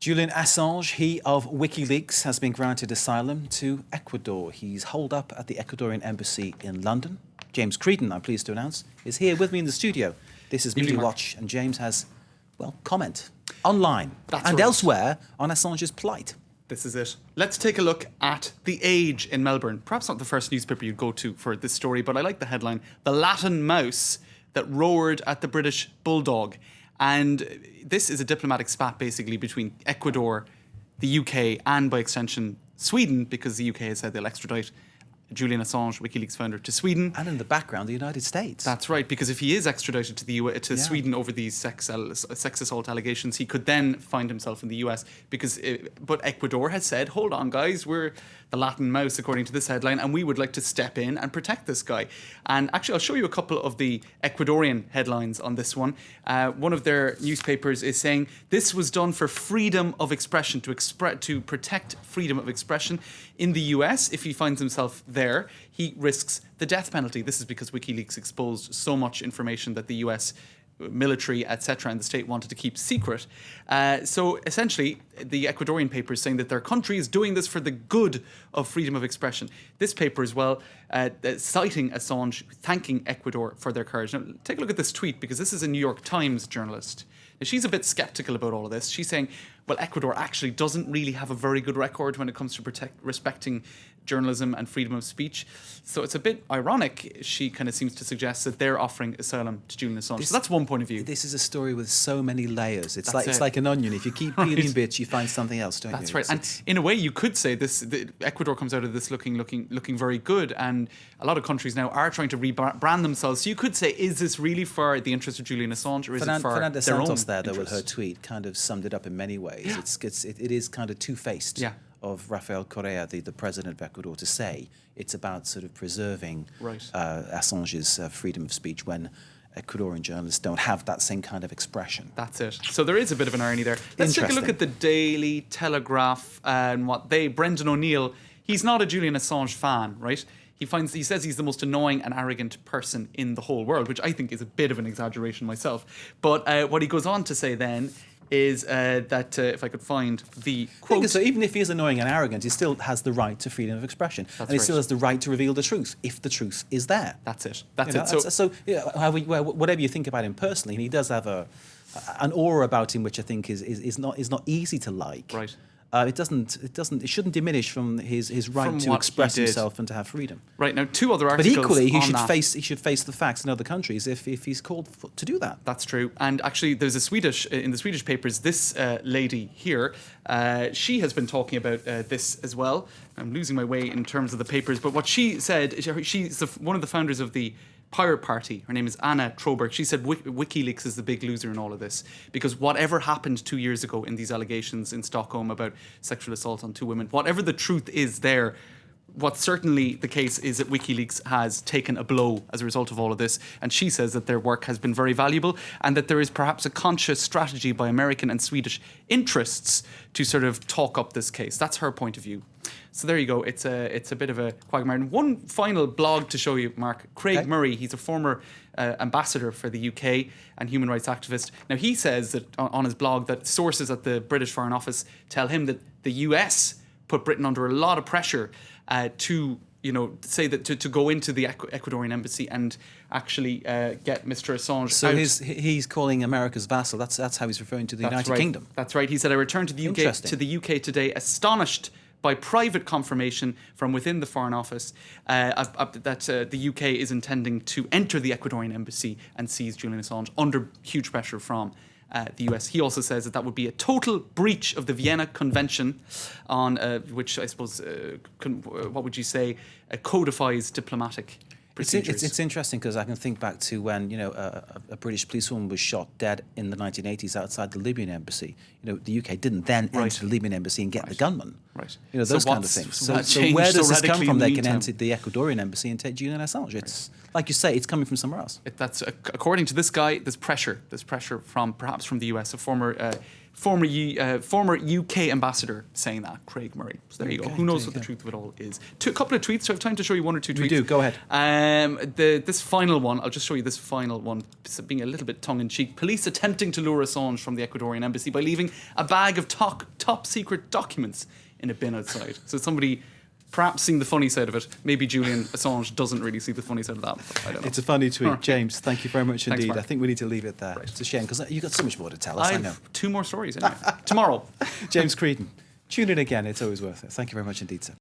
Julian Assange, he of WikiLeaks, has been granted asylum to Ecuador. He's holed up at the Ecuadorian embassy in London. James Creedon, I'm pleased to announce, is here with me in the studio. This is Media Watch, and James has, well, comment online and elsewhere on Assange's plight. This is it. Let's take a look at The Age in Melbourne. Perhaps not the first newspaper you'd go to for this story, but I like the headline, "The Latin Mouse That Roared at the British Bulldog." And this is a diplomatic spat basically between Ecuador, the UK, and by extension Sweden, because the UK has said they'll extradite Julian Assange, WikiLeaks founder, to Sweden. And in the background, the United States. That's right, because if he is extradited to Sweden over these sex assault allegations, he could then find himself in the US. But Ecuador has said, hold on, guys, we're the Latin mouse, according to this headline, and we would like to step in and protect this guy. And actually, I'll show you a couple of the Ecuadorian headlines on this one. One of their newspapers is saying, this was done for freedom of expression, to protect freedom of expression. In the US, if he finds himself there, he risks the death penalty. This is because WikiLeaks exposed so much information that the US military, etc., and the state wanted to keep secret. So essentially, the Ecuadorian paper is saying that their country is doing this for the good of freedom of expression. This paper as well, citing Assange, thanking Ecuador for their courage. Now, take a look at this tweet, because this is a New York Times journalist. Now, she's a bit skeptical about all of this. She's saying, well, Ecuador actually doesn't really have a very good record when it comes to respecting journalism and freedom of speech. So it's a bit ironic, she kind of seems to suggest, that they're offering asylum to Julian Assange. So that's one point of view. This is a story with so many layers. It's like an onion. If you keep peeling bits, you find something else, don't you? That's right. And in a way, you could say Ecuador comes out of this looking very good, and a lot of countries now are trying to rebrand themselves. So you could say, is this really for the interest of Julian Assange, or is it for Fernanda their own Santos there, though, interest? with her tweet, kind of summed it up in many ways. Yeah. It is kind of two-faced. Yeah. Of Rafael Correa, the president of Ecuador, to say it's about sort of preserving Assange's freedom of speech when Ecuadorian journalists don't have that same kind of expression. That's it. So there is a bit of an irony there. Let's take a look at the Daily Telegraph and Brendan O'Neill, he's not a Julian Assange fan, right? He says he's the most annoying and arrogant person in the whole world, which I think is a bit of an exaggeration myself. But what he goes on to say then is that if I could find the quote. So even if he is annoying and arrogant, he still has the right to freedom of expression. And he still has the right to reveal the truth, if the truth is there. That's it. Whatever you think about him personally, he does have an aura about him which I think is not easy to like. Right. It shouldn't diminish from his right to express himself and to have freedom. Right, now 2 other articles. But equally, he should face the facts in other countries if he's called to do that. That's true. And actually, there's in the Swedish papers, this lady here, she has been talking about this as well. I'm losing my way in terms of the papers, but what she said, she's one of the founders of the Pirate Party. Her name is Anna Troberg. She said WikiLeaks is the big loser in all of this, because whatever happened 2 years ago in these allegations in Stockholm about sexual assault on 2 women, whatever the truth is there, what's certainly the case is that WikiLeaks has taken a blow as a result of all of this, and she says that their work has been very valuable and that there is perhaps a conscious strategy by American and Swedish interests to sort of talk up this case. That's her point of view. So there you go. It's a bit of a quagmire. And one final blog to show you, Mark. Craig Murray, he's a former ambassador for the UK and human rights activist. Now, he says that on his blog that sources at the British Foreign Office tell him that the US put Britain under a lot of pressure to say that to go into the Ecuadorian embassy and actually get Mr. Assange out. So he's calling America's vassal. That's how he's referring to the United Kingdom. That's right. He said, I returned to the UK today astonished by private confirmation from within the Foreign Office that the UK is intending to enter the Ecuadorian embassy and seize Julian Assange under huge pressure from the US. He also says that would be a total breach of the Vienna Convention, on which I suppose, what would you say, codifies diplomatic procedures. It's interesting because I can think back to when a British policewoman was shot dead in the 1980s outside the Libyan embassy. The UK didn't then enter the Libyan embassy and get the gunman. Right. Those kind of things. So where does this come from? They can enter the Ecuadorian embassy and take Julian Assange. It's like you say, it's coming from somewhere else. That's according to this guy. There's pressure from perhaps from the US. A former UK ambassador saying that, Craig Murray. So there you go. Okay, Who knows there what you the truth of it all is? A couple of tweets. So I have time to show you one or two tweets. We do. Go ahead. This final one, I'll just show you this final one, being a little bit tongue-in-cheek. Police attempting to lure Assange from the Ecuadorian embassy by leaving a bag of top secret documents in a bin outside. So somebody perhaps seeing the funny side of it. Maybe Julian Assange doesn't really see the funny side of that. But I don't know. It's a funny tweet. James, thank you very much Thanks, indeed. Mark. I think we need to leave it there. It's a shame because you've got so much more to tell us. I know. I've 2 more stories anyway. Tomorrow. James Creedon, tune in again. It's always worth it. Thank you very much indeed, sir.